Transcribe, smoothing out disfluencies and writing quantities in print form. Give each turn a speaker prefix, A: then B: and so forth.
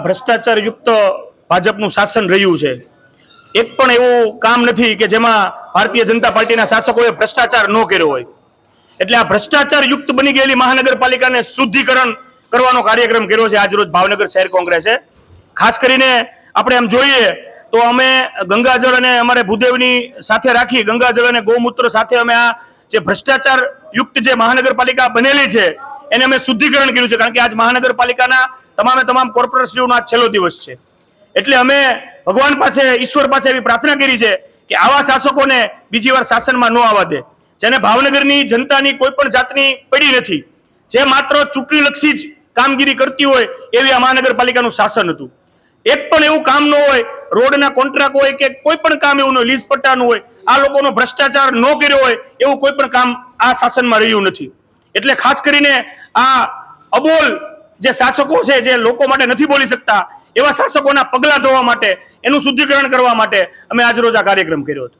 A: ભ્રષ્ટાચાર યુક્ત ભાજપનું શાસન રહ્યું છે। એક પણ એવું કામ નથી કે જેમાં ભારતીય જનતા પાર્ટીના શાસકોએ ભ્રષ્ટાચાર ન કર્યો હોય। એટલે આ ભ્રષ્ટાચાર યુક્ત બની ગયેલી મહાનગરપાલિકાને શુદ્ધિકરણ કરવાનો કાર્યક્રમ કર્યો છે આજરોજ ભાવનગર શહેર કોંગ્રેસે। ખાસ કરીને આપણે એમ જોઈએ તો અમે ગંગાજળ અને અમારે ભૂદેવની સાથે રાખી ગંગાજળ અને ગૌમૂત્ર સાથે અમે આ જે ભ્રષ્ટાચાર યુક્ત જે મહાનગરપાલિકા બનેલી છે એને અમે શુદ્ધિકરણ કર્યું છે। કારણ કે આજ મહાનગરપાલિકાના તમામે તમામ કોર્પોરેશનનો આજ છેલ્લો દિવસ છે। એટલે અમે ભગવાન પાસે ઈશ્વર પાસે એવી પ્રાર્થના કરી છે કે આવા શાસકોને બીજી વાર શાસનમાં ન આવવા દે, જેને ભાવનગરની જનતાની કોઈ પણ જાતની પડી નથી, જે માત્ર ચૂંટણીલક્ષી જ કામગીરી કરતી હોય એવી આ મહાનગરપાલિકાનું શાસન હતું। એક પણ એવું કામ ન હોય, રોડના કોન્ટ્રાક્ટ હોય કે કોઈ પણ કામ એવું ન હોય, લીઝ પટ્ટાનું હોય, આ લોકોનો ભ્રષ્ટાચાર ન કર્યો હોય એવું કોઈ પણ કામ આ શાસનમાં રહ્યું નથી। એટલે ખાસ કરીને આ અબોલ જે શાસકો છે, જે લોકો માટે નથી બોલી શકતા એવા શાસકોના પગલા ધોવા માટે, એનું શુદ્ધિકરણ કરવા માટે અમે આજરોજ આ કાર્યક્રમ કર્યો હતો।